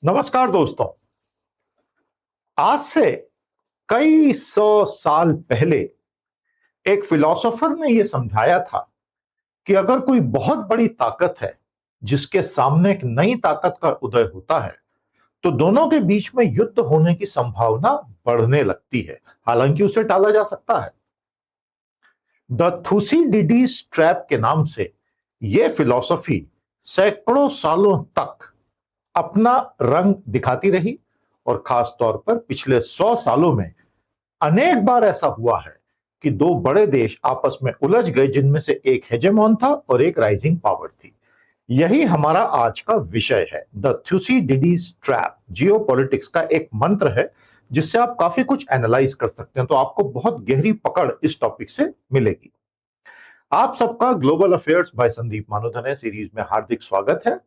नमस्कार दोस्तों। आज से कई सौ साल पहले एक फिलोसोफर ने यह समझाया था कि अगर कोई बहुत बड़ी ताकत है जिसके सामने एक नई ताकत का उदय होता है तो दोनों के बीच में युद्ध होने की संभावना बढ़ने लगती है, हालांकि उसे टाला जा सकता है। द थुसिडिडीज ट्रैप के नाम से यह फिलॉसफी सैकड़ों सालों तक अपना रंग दिखाती रही और खास तौर पर पिछले 100 सालों में अनेक बार ऐसा हुआ है कि दो बड़े देश आपस में उलझ गए, जिनमें से एक हेजेमॉन था और एक राइजिंग पावर थी। यही हमारा आज का विषय है, द थुसिडिडीज ट्रैप। जियोपॉलिटिक्स का एक मंत्र है जिससे आप काफी कुछ एनालाइज कर सकते हैं, तो आपको बहुत गहरी पकड़ इस टॉपिक से मिलेगी। आप सबका global affairs by Sandeep Manodhane series में हार्दिक स्वागत है।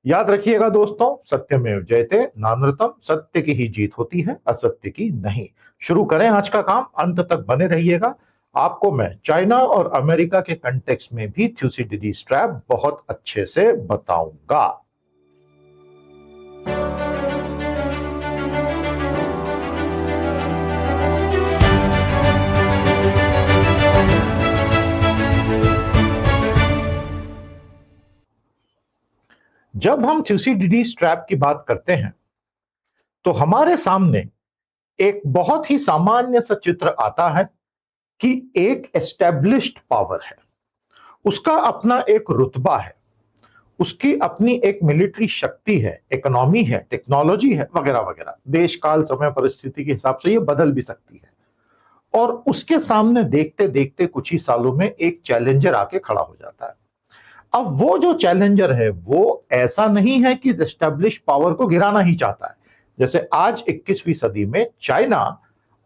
याद रखिएगा दोस्तों, सत्यमेव जयते, नानृतम, सत्य की ही जीत होती है, असत्य की नहीं। शुरू करें आज का काम, अंत तक बने रहिएगा। आपको मैं चाइना और अमेरिका के कंटेक्स्ट में भी थुसिडिडीज ट्रैप बहुत अच्छे से बताऊंगा। जब हम थुसिडिडीज ट्रैप की बात करते हैं तो हमारे सामने एक बहुत ही सामान्य सा चित्र आता है कि एक एस्टेब्लिश्ड पावर है, उसका अपना एक रुतबा है, उसकी अपनी एक मिलिट्री शक्ति है, इकोनॉमी है, टेक्नोलॉजी है, वगैरह वगैरह। देश काल समय परिस्थिति के हिसाब से यह बदल भी सकती है। और उसके सामने देखते देखते कुछ ही सालों में एक चैलेंजर आके खड़ा हो जाता है। अब वो जो चैलेंजर है वो ऐसा नहीं है कि एस्टेब्लिश पावर को गिराना ही चाहता है। जैसे आज 21वीं सदी में चाइना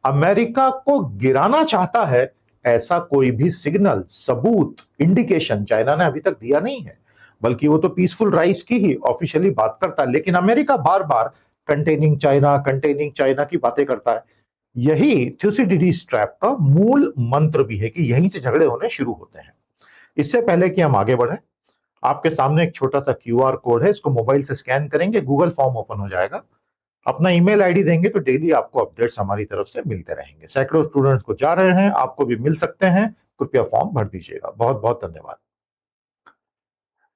अमेरिका को गिराना चाहता है, ऐसा कोई भी सिग्नल, सबूत, इंडिकेशन चाइना ने अभी तक दिया नहीं है। बल्कि वो तो पीसफुल राइज की ही ऑफिशियली बात करता है, लेकिन अमेरिका बार बार कंटेनिंग चाइना की बातें करता है। यही थुसिडिडीज ट्रैप का मूल मंत्र भी है कि यहीं से झगड़े होने शुरू होते हैं। इससे पहले कि हम आगे बढ़ें, आपके सामने एक छोटा सा क्यूआर कोड है, इसको मोबाइल से स्कैन करेंगे, गूगल फॉर्म ओपन हो जाएगा। अपना ईमेल आईडी देंगे तो डेली आपको अपडेट्स हमारी तरफ से मिलते रहेंगे। सैकड़ों स्टूडेंट्स को जा रहे हैं, आपको भी मिल सकते हैं। कृपया फॉर्म भर दीजिएगा। बहुत बहुत धन्यवाद।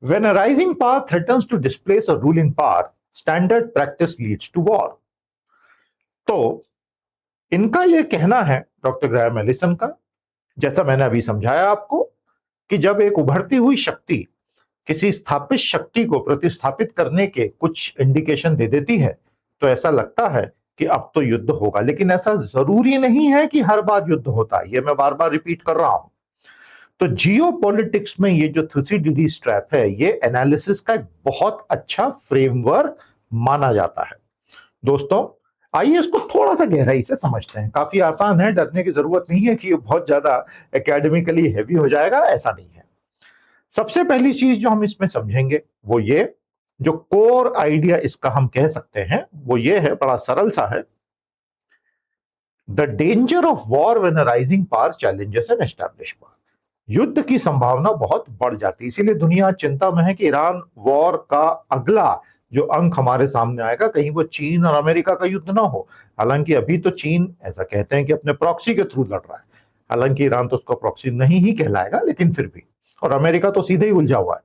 When a rising power threatens to displace a ruling power, standard practice leads to war. तो इनका यह कहना है, डॉक्टर ग्राहम एलिसन का, जैसा मैंने अभी समझाया आपको, कि जब एक उभरती हुई शक्ति किसी स्थापित शक्ति को प्रतिस्थापित करने के कुछ इंडिकेशन दे देती है तो ऐसा लगता है कि अब तो युद्ध होगा। लेकिन ऐसा जरूरी नहीं है कि हर बार युद्ध होता है, ये मैं बार बार रिपीट कर रहा हूं। तो जियोपॉलिटिक्स में ये जो थुसिडिडीज ट्रैप है, ये एनालिसिस का एक बहुत अच्छा फ्रेमवर्क माना जाता है। दोस्तों, आइए इसको थोड़ा सा गहराई से समझते हैं। काफी आसान है, डरने की जरूरत नहीं है कि ये बहुत ज्यादा एकेडमिकली हैवी हो जाएगा, ऐसा नहीं है। सबसे पहली चीज जो हम इसमें समझेंगे वो ये, जो कोर आइडिया इसका हम कह सकते हैं, वो ये है, बड़ा सरल सा है। The danger of war when a rising power challenges an established power. युद्ध की संभावना बहुत बढ़ जाती है, इसीलिए दुनिया चिंता में है कि ईरान वॉर का अगला जो अंक हमारे सामने आएगा, कहीं वो चीन और अमेरिका का युद्ध ना हो। हालांकि अभी तो चीन ऐसा कहते हैं कि अपने प्रॉक्सी के थ्रू लड़ रहा है, हालांकि ईरान तो उसका प्रॉक्सी नहीं ही कहलाएगा, लेकिन फिर भी। और अमेरिका तो सीधे ही उलझा हुआ है।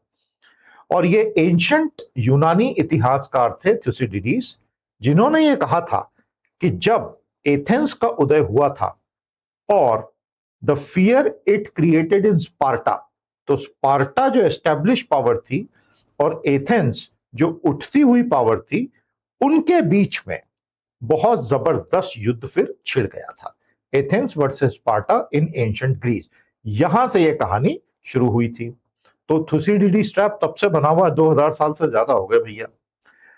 और ये एंशंट यूनानी इतिहासकार थे थुसिडिडीज, जिन्होंने ये कहा था कि जब एथेंस का उदय हुआ था और the fear it created in Sparta, तो स्पार्टा जो एस्टैब्लिश पावर थी और एथेंस जो उठती हुई पावर थी, उनके बीच में बहुत जबरदस्त युद्ध फिर छिड़ गया था। Athens versus Sparta in ancient Greece, यहां से यह कहानी शुरू हुई थी। तो थुसिडिडीज ट्रैप तब से बना हुआ 2000 साल से ज्यादा हो गए भैया।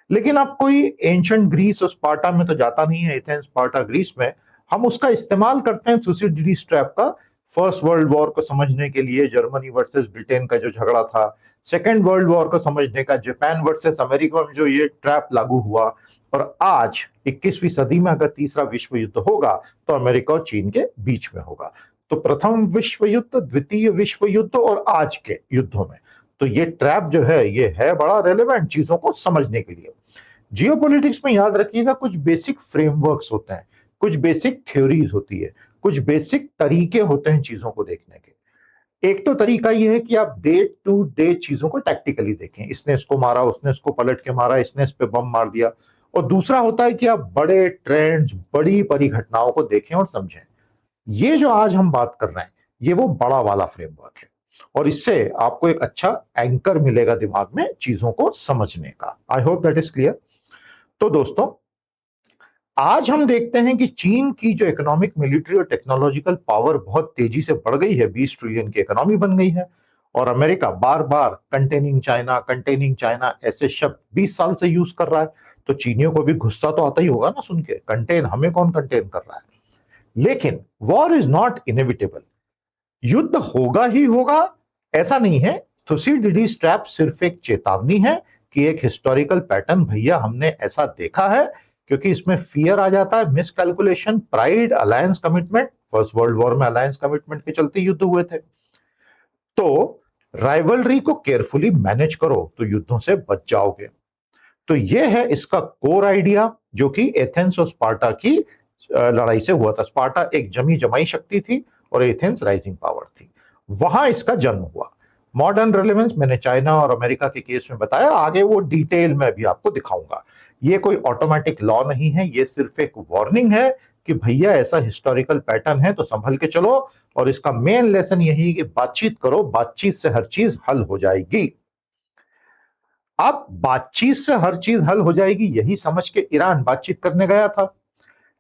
लेकिन अब कोई एंशंट ग्रीस और स्पार्टा में तो जाता नहीं है, एथेंस, स्पार्टा, ग्रीस में। हम उसका इस्तेमाल करते हैं थुसिडिडीज ट्रैप का फर्स्ट वर्ल्ड वॉर को समझने के लिए, जर्मनी वर्सेस ब्रिटेन का जो झगड़ा था, सेकेंड वर्ल्ड वॉर को समझने का, जापान वर्सेस अमेरिका में जो ये ट्रैप लागू हुआ, और आज 21वीं सदी में अगर तीसरा विश्व युद्ध होगा तो अमेरिका और चीन के बीच में होगा। तो प्रथम विश्व युद्ध, द्वितीय विश्व युद्ध और आज के युद्धों में तो ये ट्रैप जो है, ये है बड़ा रेलेवेंट चीजों को समझने के लिए। जियोपॉलिटिक्स में याद रखिएगा कुछ बेसिक फ्रेमवर्क्स होते हैं, कुछ बेसिक थ्योरीज होती है, कुछ बेसिक तरीके होते हैं चीजों को देखने के। एक तो तरीका यह है कि आप डे टू डे चीजों को टैक्टिकली देखें, इसने इसको मारा, उसने इसको पलट के मारा, इसने इस पे बम मार दिया। और दूसरा होता है कि आप बड़े ट्रेंड्स, बड़ी परिघटनाओं को देखें और समझें। ये जो आज हम बात कर रहे हैं ये वो बड़ा वाला फ्रेमवर्क है, और इससे आपको एक अच्छा एंकर मिलेगा दिमाग में चीजों को समझने का। I hope that is clear. तो दोस्तों, आज हम देखते हैं कि चीन की जो इकोनॉमिक, मिलिट्री और टेक्नोलॉजिकल पावर बहुत तेजी से बढ़ गई है, 20 ट्रिलियन की इकोनॉमी बन गई है। और अमेरिका बार बार कंटेनिंग चाइना ऐसे शब्द 20 साल से यूज कर रहा है। तो चीनियों को भी गुस्सा तो आता ही होगा ना सुन के, कंटेन, हमें कौन कंटेन कर रहा है। लेकिन वॉर इज नॉट इनएविटेबल, युद्ध होगा ही होगा, ऐसा नहीं है। थुसीडिडीज ट्रैप सिर्फ एक चेतावनी है कि एक हिस्टोरिकल पैटर्न भैया हमने ऐसा देखा है, क्योंकि इसमें फियर आ जाता है, miscalculation, pride, alliance commitment. First world war में अलायंस कमिटमेंट के चलते युद्ध हुए थे। तो राइवलरी को केयरफुली मैनेज करो तो युद्धों से बच जाओगे। तो यह है इसका कोर आइडिया, जो कि एथेंस और स्पार्टा की लड़ाई से हुआ था। स्पार्टा एक जमी जमाई शक्ति थी और एथेंस राइजिंग पावर थी, वहां इसका जन्म हुआ। मॉडर्न रेलेवेंस मैंने चाइना और अमेरिका के केस में बताया, आगे वो डिटेल में भी आपको दिखाऊंगा। ये कोई ऑटोमेटिक लॉ नहीं है, ये सिर्फ एक वार्निंग है कि भैया ऐसा हिस्टोरिकल पैटर्न है तो संभल के चलो। और इसका मेन लेसन यही है कि बातचीत करो, बातचीत से हर चीज हल हो जाएगी। अब बातचीत से हर चीज हल हो जाएगी यही समझ के ईरान बातचीत करने गया था,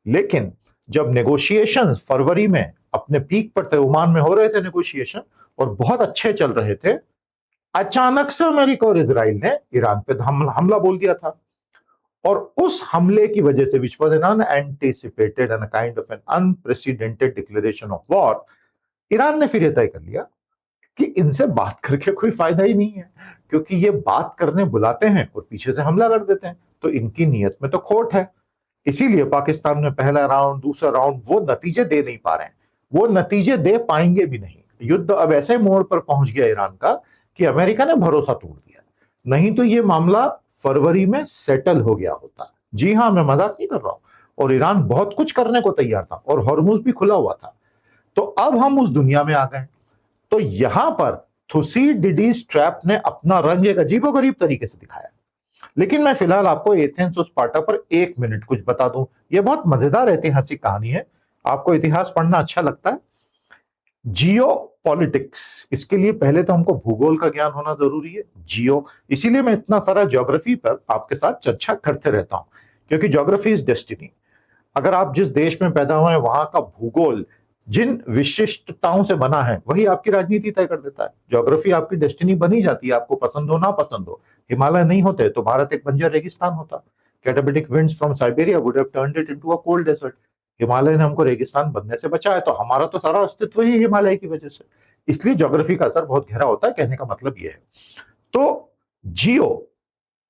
लेकिन जब नेगोशिएशन फरवरी में अपने पीक पर थे, ओमान में हो रहे थे नेगोशिएशन और बहुत अच्छे चल रहे थे, अचानक से अमेरिका और इजराइल ने ईरान पे हमला बोल दिया था। और उस हमले की वजह से, which was an unanticipated and kind of an unprecedented declaration of war, Iran ने फिर यह तय कर लिया कि इनसे बात करके कोई फायदा ही नहीं है, क्योंकि ये बात करने बुलाते हैं और पीछे से हमला कर देते हैं, तो इनकी नीयत में तो खोट है। इसीलिए पाकिस्तान में पहला राउंड, दूसरा राउंड वो नतीजे दे नहीं पा रहे हैं, वो नतीजे दे पाएंगे भी नहीं। युद्ध अब ऐसे मोड़ पर पहुंच गया ईरान का कि अमेरिका ने भरोसा तोड़ दिया, नहीं तो ये मामला फरवरी में सेटल हो गया होता। जी हां, मैं मजाक नहीं कर रहा हूं। और ईरान बहुत कुछ करने को तैयार था और हॉर्मुज भी खुला हुआ था। तो अब हम उस दुनिया में आ गए। तो यहां पर थुसीडिडीज ट्रैप ने अपना रंग एक अजीबोगरीब तरीके से दिखाया। लेकिन मैं फिलहाल आपको एथेंस और स्पार्टा पर 1 मिनट कुछ बता दूं। यह बहुत मजेदार ऐतिहासिक कहानी है। आपको इतिहास पढ़ना अच्छा लगता है? जियो पॉलिटिक्स, इसके लिए पहले तो हमको भूगोल का ज्ञान होना जरूरी है। जियो, इसीलिए मैं इतना सारा ज्योग्राफी पर आपके साथ चर्चा करते रहता हूं, क्योंकि ज्योग्राफी इज डेस्टिनी। अगर आप जिस देश में पैदा हुए हैं वहां का भूगोल जिन विशिष्टताओं से बना है वही आपकी राजनीति तय कर देता है। ज्योग्राफी आपकी डेस्टिनी बनी जाती है, आपको पसंद हो ना पसंद हो। हिमालय नहीं होते तो भारत एक बंजर रेगिस्तान होता। Katabatic winds from Siberia would have turned it into a cold desert. Himalaya ने हमको रेगिस्तान बनने से बचाया, तो हमारा तो सारा अस्तित्व ही हिमालय की वजह से। इसलिए ज्योग्राफी का असर बहुत गहरा होता है, कहने का मतलब यह है। तो जियो,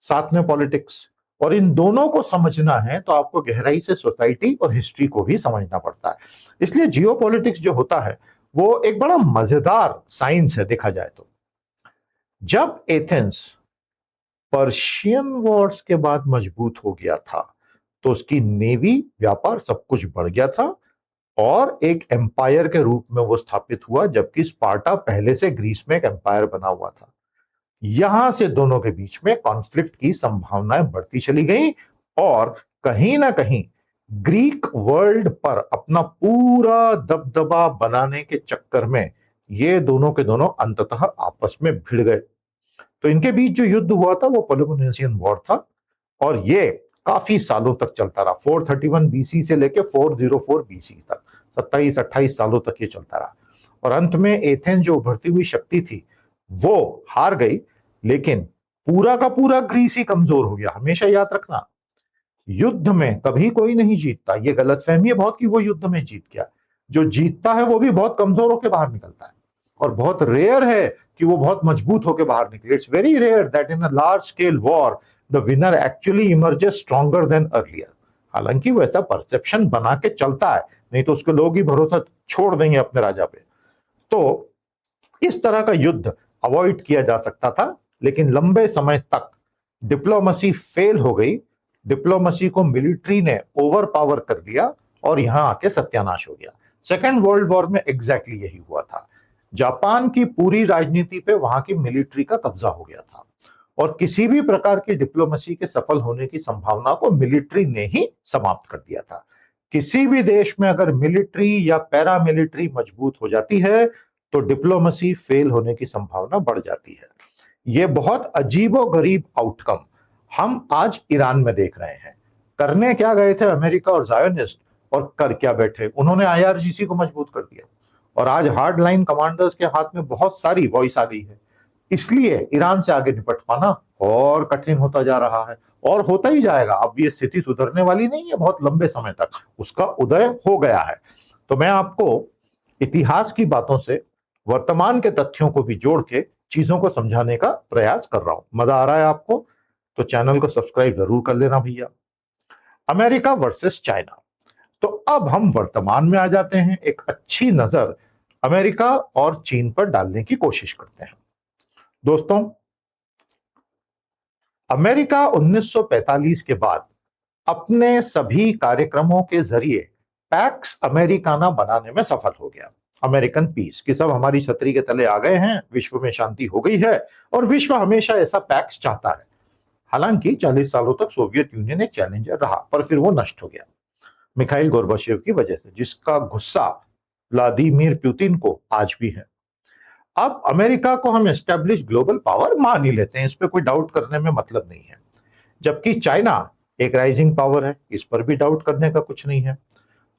साथ में पॉलिटिक्स, और इन दोनों को समझना है तो आपको गहराई से सोसाइटी और हिस्ट्री को भी समझना पड़ता है। इसलिए जियोपॉलिटिक्स जो होता है वो एक बड़ा मजेदार साइंस है देखा जाए तो। जब एथेंस पर्शियन वॉर्स के बाद मजबूत हो गया था तो उसकी नेवी, व्यापार, सब कुछ बढ़ गया था और एक एम्पायर के रूप में वो स्थापित हुआ, जबकि स्पार्टा पहले से ग्रीस में एक एम्पायर बना हुआ था। यहां से दोनों के बीच में कॉन्फ्लिक्ट की संभावनाएं बढ़ती चली गई और कहीं ना कहीं ग्रीक वर्ल्ड पर अपना पूरा दबदबा बनाने के चक्कर में ये दोनों के दोनों अंततः आपस में भिड़ गए। तो इनके बीच जो युद्ध हुआ था वो पेलोपोनेसियन वॉर था और ये काफी सालों तक चलता रहा। 431 बीसी से लेकर 404 बीसी तक 27-28 सालों तक ये चलता रहा। और अंत में एथेंस जो उभरती हुई शक्ति थी वो हार गई, लेकिन पूरा का पूरा ग्रीस ही कमजोर हो गया। हमेशा याद रखना, युद्ध में कभी कोई नहीं जीतता। ये गलतफहमी है बहुत कि वो युद्ध में जीत गया। जो जीतता है वो भी बहुत कमजोर होकर बाहर निकलता है और बहुत रेयर है कि वो बहुत मजबूत होकर बाहर निकले। It's very rare that in a large scale war the winner actually emerges stronger than earlier. हालांकि वो ऐसा परसेप्शन बना के चलता है, नहीं तो उसके लोग ही भरोसा छोड़ देंगे अपने राजा पे। तो इस तरह का युद्ध अवॉइड किया जा सकता था, लेकिन लंबे समय तक डिप्लोमेसी फेल हो गई डिप्लोमेसी को मिलिट्री ने ओवर पावर कर दिया और यहां आके सत्यानाश हो गया। सेकेंड वर्ल्ड वॉर में एग्जैक्टली यही हुआ था। जापान की पूरी राजनीति पे वहां की मिलिट्री का कब्जा हो गया था और किसी भी प्रकार की डिप्लोमेसी के सफल होने की संभावना को मिलिट्री ने ही समाप्त कर दिया था। किसी भी देश में अगर मिलिट्री या पैरा मिलिट्री मजबूत हो जाती है तो डिप्लोमेसी फेल होने की संभावना बढ़ जाती है। यह बहुत अजीबोगरीब आउटकम हम आज ईरान में देख रहे हैं। करने क्या गए थे अमेरिका और जायोनिस्ट और कर क्या बैठे, उन्होंने आईआरजीसी को मजबूत कर दिया और आज हार्ड लाइन कमांडर्स के हाथ में बहुत सारी वॉइस आ गई है। इसलिए ईरान से आगे निपट पाना और कठिन होता जा रहा है और होता ही जाएगा। अब ये स्थिति सुधरने वाली नहीं है, बहुत लंबे समय तक उसका उदय हो गया है। तो मैं आपको इतिहास की बातों से वर्तमान के तथ्यों को भी जोड़ के चीजों को समझाने का प्रयास कर रहा हूं। मजा आ रहा है आपको तो चैनल को सब्सक्राइब जरूर कर लेना भैया। America versus China. तो अब हम वर्तमान में आ जाते हैं, एक अच्छी नजर अमेरिका और चीन पर डालने की कोशिश करते हैं। दोस्तों, अमेरिका 1945 के बाद अपने सभी कार्यक्रमों के जरिए पैक्स अमेरिकाना बनाने में सफल हो गया। अमेरिकन पीस कि सब हमारी छतरी के तले आ गए हैं, विश्व में शांति हो गई है और विश्व हमेशा ऐसा पैक्स चाहता है। हालांकि 40 सालों तक सोवियत यूनियन एक चैलेंजर रहा पर फिर वो नष्ट हो गया मिखाइल गोर्बाचेव की वजह से, जिसका गुस्सा व्लादिमीर पुतिन को आज भी है। अब अमेरिका को हम एस्टेब्लिश ग्लोबल पावर मान ही लेते हैं, इस पे कोई डाउट करने में मतलब नहीं है। जबकि चाइना एक राइजिंग पावर है, इस पर भी डाउट करने का कुछ नहीं है।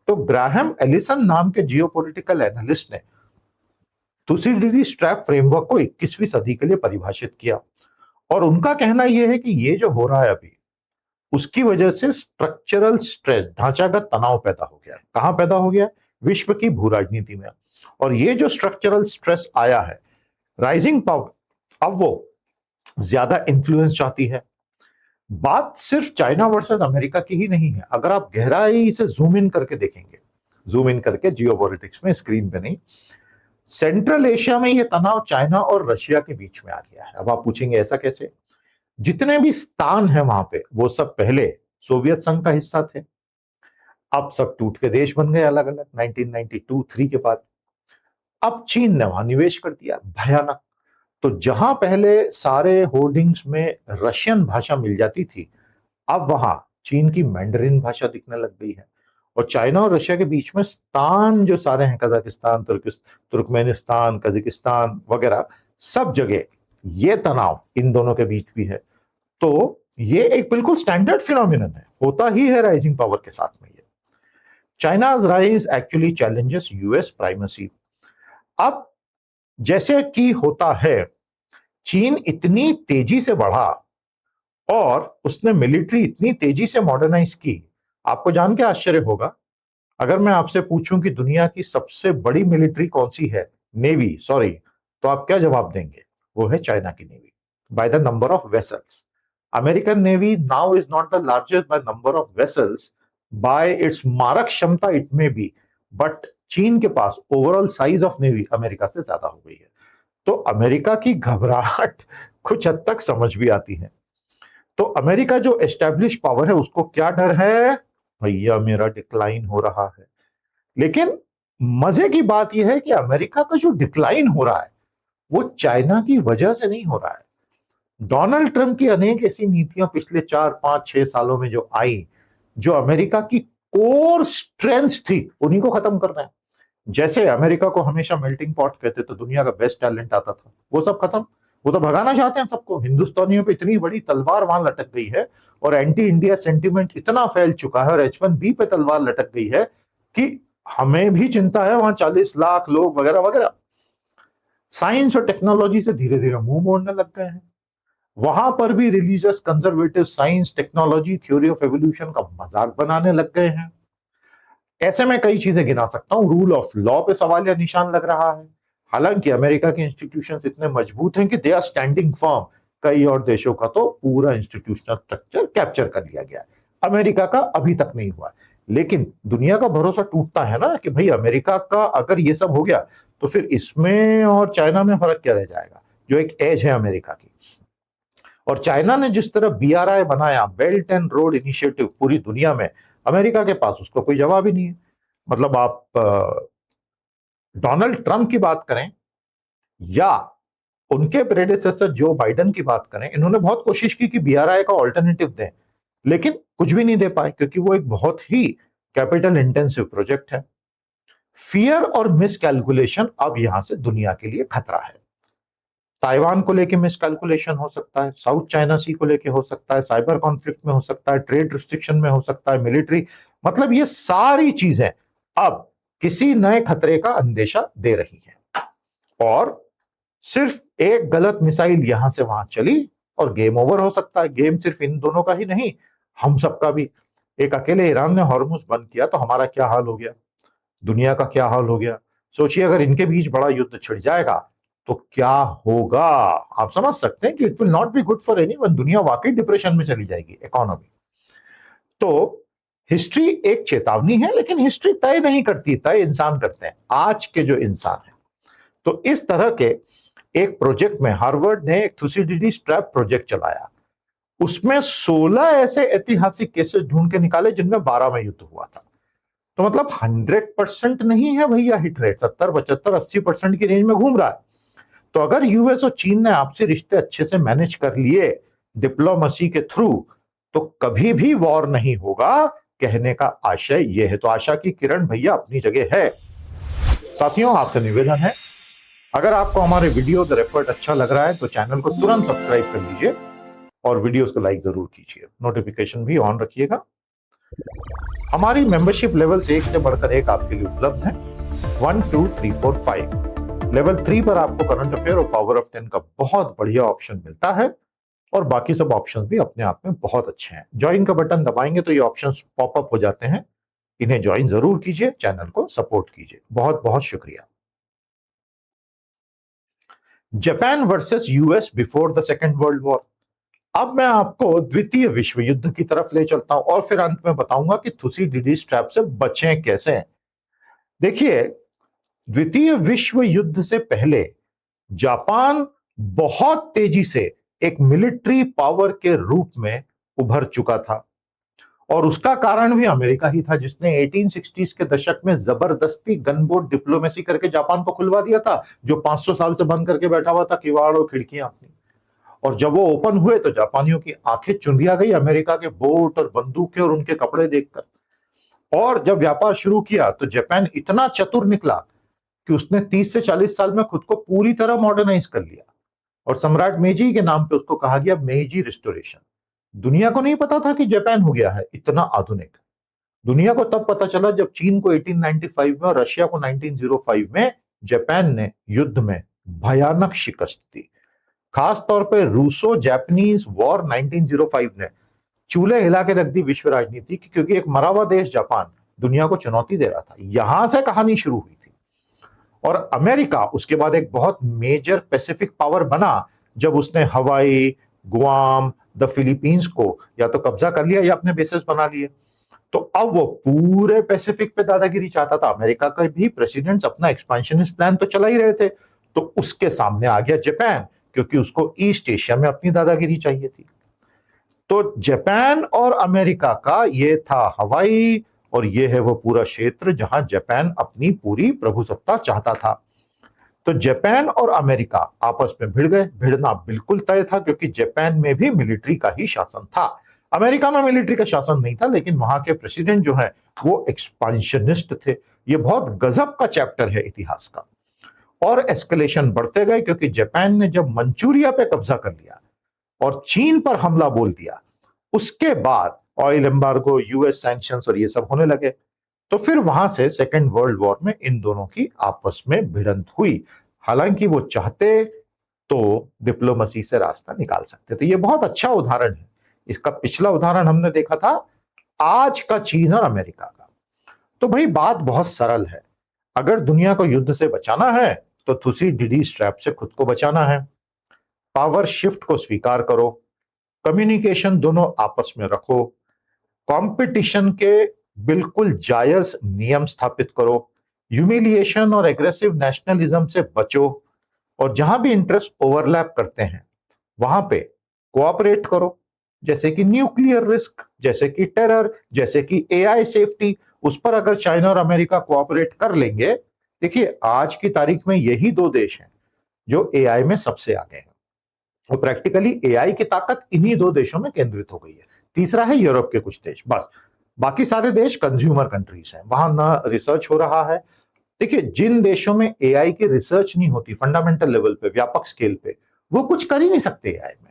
तो ग्राहम एलिसन नाम के जियोपॉलिटिकल एनालिस्ट ने तुसिडीज ट्रैप फ्रेमवर्क को 21वीं सदी के लिए परिभाषित किया और उनका कहना यह है कि ये जो हो रहा है अभी उसकी वजह से स्ट्रक्चरल स्ट्रेस, ढांचागत तनाव पैदा हो गया है। कहां पैदा हो गया है? विश्व की भू राजनीति में। और ये जो स्ट्रक्चरल स्ट्रेस आया है, राइजिंग पावर अब वो ज्यादा इन्फ्लुएंस चाहती है। बात सिर्फ चाइना वर्सेस अमेरिका की ही नहीं है। अगर आप गहराई से जूम इन करके देखेंगे, जूम इन करके जियोपॉलिटिक्स में, स्क्रीन पे नहीं, सेंट्रल एशिया में ये तनाव चाइना और रशिया के बीच में आ गया है। अब आप पूछेंगे ऐसा कैसे? जितने भी स्थान हैं वहां पे वो सब पहले सोवियत संघ का हिस्सा थे, अब सब टूट के देश बन गए अलग अलग 1992-3 के बाद। अब चीन ने वहां निवेश कर दिया भयानक। तो जहां पहले सारे होर्डिंग्स में रशियन भाषा मिल जाती थी, अब वहां चीन की मैंडरिन भाषा दिखने लग गई है। और चाइना और रशिया के बीच में स्थान जो सारे हैं, कजाकिस्तान, तुर्कमेनिस्तान, कजाकिस्तान वगैरह, सब जगह ये तनाव इन दोनों के बीच भी है। तो ये एक बिल्कुल स्टैंडर्ड फिनोमिनन है, होता ही है राइजिंग पावर के साथ में। ये China's rise actually challenges US primacy. अब जैसे कि होता है, चीन इतनी तेजी से बढ़ा और उसने मिलिट्री इतनी तेजी से मॉडर्नाइज की, आपको जान के आश्चर्य होगा अगर मैं आपसे पूछूं कि दुनिया की सबसे बड़ी मिलिट्री कौन सी है, नेवी, सॉरी, तो आप क्या जवाब देंगे? वो है चाइना की navy, by the number of vessels. American navy now is not the largest by number of vessels, by its मारक क्षमता इट मे बी, बट चीन के पास overall size of navy America से ज्यादा हो गई है। तो अमेरिका की घबराहट कुछ हद तक समझ भी आती है। तो अमेरिका जो एस्टैब्लिश पावर है उसको क्या डर है? भैया मेरा डिक्लाइन हो रहा है। लेकिन मजे की बात यह है कि अमेरिका का जो डिक्लाइन हो रहा है वो चाइना की वजह से नहीं हो रहा है। डोनाल्ड ट्रंप की अनेक ऐसी नीतियां पिछले 4-5-6 सालों में जो आई, जो अमेरिका की कोर स्ट्रेंथ थी, उन्हीं को खत्म कर रहे हैं। जैसे अमेरिका को हमेशा मेल्टिंग पॉट कहते तो दुनिया का बेस्ट टैलेंट आता था, वो सब खत्म। वो तो भगाना चाहते हैं सबको। हिंदुस्तानियों पे इतनी बड़ी तलवार वहां लटक गई है और एंटी इंडिया सेंटिमेंट इतना फैल चुका है और H1B पे तलवार लटक गई है कि हमें भी चिंता है वहां 40 लाख लोग वगैरह वगैरह। साइंस और टेक्नोलॉजी से धीरे धीरे मुंह मोड़ने लग गए हैं। वहां पर भी religious conservative science, technology, theory of evolution का मजाक बनाने लग गए हैं। ऐसे में कई चीजें गिना सकता हूं। रूल ऑफ लॉ पे सवाल या निशान लग रहा है। हालांकि अमेरिका के इंस्टीट्यूशंस इतने मजबूत हैं कि दे आर स्टैंडिंग फर्म। कई और देशों का तो पूरा इंस्टीट्यूशनल स्ट्रक्चर कैप्चर कर लिया गया है, अमेरिका का अभी तक नहीं हुआ। लेकिन दुनिया का भरोसा टूटता है ना कि भाई अमेरिका का अगर ये सब हो गया तो फिर इसमें और चाइना में फर्क क्या रह जाएगा, जो एक एज है अमेरिका की। और चाइना ने जिस तरह BRI बनाया, बेल्ट एंड रोड इनिशिएटिव, पूरी दुनिया में, अमेरिका के पास उसका कोई जवाब ही नहीं है। मतलब आप डोनाल्ड ट्रंप की बात करें या उनके प्रेडेसेसर जो बाइडेन की बात करें, इन्होंने बहुत कोशिश की कि BRI का ऑल्टरनेटिव दें, लेकिन कुछ भी नहीं दे पाए, क्योंकि वो एक बहुत ही कैपिटल इंटेंसिव प्रोजेक्ट है। फियर और मिसकैलकुलेशन अब यहां से दुनिया के लिए खतरा है। ताइवान को लेके मिसकैलकुलेशन हो सकता है, साउथ चाइना सी को लेके हो सकता है, साइबर कॉन्फ्लिक्ट में हो सकता है, ट्रेड रिस्ट्रिक्शन में हो सकता है, मिलिट्री, मतलब ये सारी चीजें अब किसी नए खतरे का अंदेशा दे रही हैं। और सिर्फ एक गलत मिसाइल यहां से वहां चली और गेम ओवर हो सकता है। गेम सिर्फ इन दोनों का ही नहीं, हम सबका भी। एक अकेले ईरान ने हॉर्मुज बंद किया तो हमारा क्या हाल हो गया, दुनिया का क्या हाल हो गया। सोचिए अगर इनके बीच बड़ा युद्ध छिड़ जाएगा तो क्या होगा। आप समझ सकते हैं कि it will not be good for anyone. दुनिया वाकई डिप्रेशन में चली जाएगी, इकोनॉमी। तो हिस्ट्री एक चेतावनी है, लेकिन हिस्ट्री तय नहीं करती, तय इंसान करते हैं, आज के जो इंसान है। तो इस तरह के एक प्रोजेक्ट में हार्वर्ड ने एक थुसिडिडीज ट्रैप प्रोजेक्ट चलाया। उसमें 16 ऐसे ऐतिहासिक केसेस ढूंढ के निकाले जिनमें 12 में युद्ध हुआ था। तो मतलब 100% नहीं है भैया हिट रेट, 70, 75, 80% की रेंज में घूम रहा है। तो अगर यूएस और चीन ने आपसी रिश्ते अच्छे से मैनेज कर लिए डिप्लोमेसी के थ्रू, तो कभी भी वॉर नहीं होगा, कहने का आशय यह है। तो आशा की किरण भैया अपनी जगह है। साथियों, आपसे निवेदन है, अगर आपको हमारे वीडियोस और एफर्ट अच्छा लग रहा है तो चैनल को तुरंत सब्सक्राइब कर लीजिए और वीडियोस को लाइक जरूर कीजिए, नोटिफिकेशन भी ऑन रखिएगा। हमारी मेंबरशिप लेवल्स 1 से बढ़कर 1 आपके लिए उपलब्ध हैं, 1, 2, 3, 4, 5। लेवल 3 पर आपको करंट अफेयर और पावर ऑफ 10 का बहुत बढ़िया ऑप्शन मिलता है, और बाकी सब ऑप्शंस भी अपने आप में बहुत अच्छे हैं। ज्वाइन का बटन दबाएंगे तो ये ऑप्शंस पॉपअप हो जाते हैं, इन्हें ज्वाइन जरूर कीजिए, चैनल को सपोर्ट कीजिए। बहुत बहुत शुक्रिया। Japan versus US before the second world war. अब मैं आपको द्वितीय विश्व युद्ध की तरफ ले चलता हूं और फिर अंत में बताऊंगा कि थुसिडिडीज ट्रैप से बचें कैसे। देखिए, द्वितीय विश्व युद्ध से पहले जापान बहुत तेजी से एक मिलिट्री पावर के रूप में उभर चुका था, और उसका कारण भी अमेरिका ही था, जिसने 1860s के दशक में जबरदस्ती गनबोट डिप्लोमेसी करके जापान को खुलवा दिया था, जो 500 साल से बंद करके बैठा हुआ था किवाड़ और खिड़कियां अपनी। और जब वो ओपन हुए तो जापानियों की आंखें चुंधिया गई अमेरिका के बोट और बंदूकें और उनके कपड़े देखकर। और जब व्यापार शुरू किया तो जापान इतना चतुर निकला कि उसने 30 से 40 साल में खुद को पूरी तरह मॉडर्नाइज कर लिया, और सम्राट मेजी के नाम पे उसको कहा गया मेजी रिस्टोरेशन। दुनिया को नहीं पता था कि जापान हो गया है इतना आधुनिक। दुनिया को तब पता चला जब चीन को 1895 में और रशिया को 1905 में जापान ने युद्ध में भयानक शिकस्त दी। खास तौर पर रूसो जापानीज वॉर 1905 ने चूल्हे हिला के रख दी विश्व राजनीति की, क्योंकि एक मरा हुआ देश जापान दुनिया को चुनौती दे रहा था। यहां से कहानी शुरू हुई थी। और अमेरिका उसके बाद एक बहुत मेजर पैसिफिक पावर बना जब उसने हवाई, गुआम, द फिलीपींस को या तो कब्जा कर लिया या अपने बेसेस बना लिए। तो अब वो पूरे पैसिफिक पे दादागिरी चाहता था। अमेरिका का भी प्रेसिडेंट्स अपना एक्सपेंशनिस्ट प्लान तो चला ही रहे थे, तो उसके सामने आ गया जापान, क्योंकि उसको ईस्ट एशिया में अपनी दादागिरी चाहिए थी। तो जापान और अमेरिका का ये था हवाई, और ये है वो पूरा क्षेत्र जहां जापान अपनी पूरी प्रभुसत्ता चाहता था। तो जापान और अमेरिका आपस में भिड़ गए। भिड़ना बिल्कुल तय था, क्योंकि जापान में भी मिलिट्री का ही शासन था। अमेरिका में मिलिट्री का शासन नहीं था, लेकिन वहां के प्रेसिडेंट जो है वो एक्सपांशनिस्ट थे। ये बहुत गजब का चैप्टर है इतिहास का। और एस्केलेशन बढ़ते गए, क्योंकि जापान ने जब मंचूरिया पे कब्जा कर लिया और चीन पर हमला बोल दिया, उसके बाद ऑयल एम्बार्गो, यूएस सैंक्शंस और ये सब होने लगे। तो फिर वहां से सेकेंड वर्ल्ड वॉर में इन दोनों की आपस में भिड़ंत हुई। हालांकि वो चाहते तो डिप्लोमेसी से रास्ता निकाल सकते थे। ये बहुत अच्छा उदाहरण है। इसका पिछला उदाहरण हमने देखा था आज का चीन और अमेरिका का। तो भाई बात बहुत सरल है। अगर दुनिया को युद्ध से बचाना है तो थुसिडिडीज ट्रैप से खुद को बचाना है। पावर शिफ्ट को स्वीकार करो, कम्युनिकेशन दोनों आपस में रखो, कंपटीशन के बिल्कुल जायज नियम स्थापित करो, ह्यूमिलिएशन और एग्रेसिव नेशनलिज्म से बचो, और जहां भी इंटरेस्ट ओवरलैप करते हैं वहां पे कोऑपरेट करो, जैसे कि न्यूक्लियर रिस्क, जैसे कि टेरर, जैसे कि एआई सेफ्टी, उस पर अगर चाइना और अमेरिका कोऑपरेट कर लेंगे। देखिए आज की तारीख में यही दो देश हैं जो एआई में सबसे आगे हैं, और प्रैक्टिकली एआई की ताकत इन्हीं दो देशों में केंद्रित हो गई है। तीसरा है यूरोप के कुछ देश, बस बाकी सारे देश कंज्यूमर कंट्रीज हैं, वहां ना रिसर्च हो रहा है। देखिए जिन देशों में एआई की रिसर्च नहीं होती फंडामेंटल लेवल पे, व्यापक स्केल पे, वो कुछ कर ही नहीं सकते एआई में।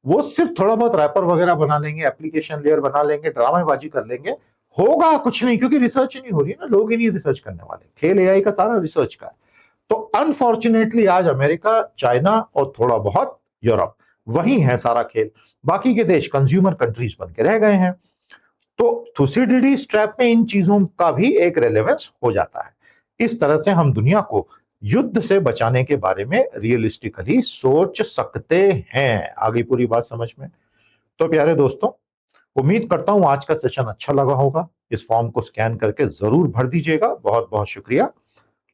वो सिर्फ थोड़ा बहुत रैपर वगैरह बना लेंगे, एप्लीकेशन लेयर बना लेंगे, ड्रामेबाजी कर लेंगे, होगा कुछ नहीं, क्योंकि रिसर्च ही नहीं हो रही ना, लोग ही नहीं रिसर्च करने वाले। खेल एआई का सारा रिसर्च का है। तो अनफॉर्चुनेटली आज अमेरिका, चाइना और थोड़ा बहुत यूरोप, वही है सारा खेल। बाकी के देश कंज्यूमर कंट्रीज बन के रह गए हैं। तो थुसिडिडी ट्रैप में इन चीजों का भी एक रेलेवेंस हो जाता है। इस तरह से हम दुनिया को युद्ध से बचाने के बारे में रियलिस्टिकली सोच सकते हैं। आगे पूरी बात समझ में? तो प्यारे दोस्तों, उम्मीद करता हूं आज का सेशन अच्छा लगा होगा। इस फॉर्म को स्कैन करके जरूर भर दीजिएगा। बहुत बहुत शुक्रिया,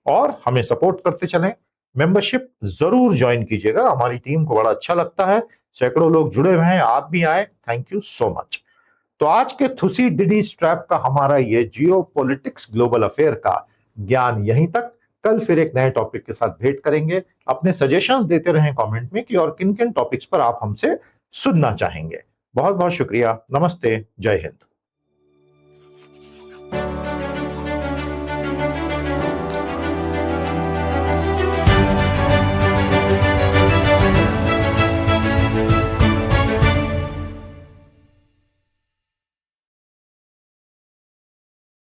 और हमें सपोर्ट करते चलें। मेंबरशिप जरूर ज्वाइन कीजिएगा, हमारी टीम को बड़ा अच्छा लगता है, सैकड़ों लोग जुड़े हुए हैं, आप भी आए, थैंक यू सो मच। तो आज के थुसिडिडी ट्रैप का हमारा ये जियो पॉलिटिक्स ग्लोबल अफेयर का ज्ञान यहीं तक। कल फिर एक नए टॉपिक के साथ भेंट करेंगे। अपने सजेशंस देते रहें कमेंट में कि और किन किन टॉपिक्स पर आप हमसे सुनना चाहेंगे। बहुत बहुत शुक्रिया, नमस्ते, जय हिंद।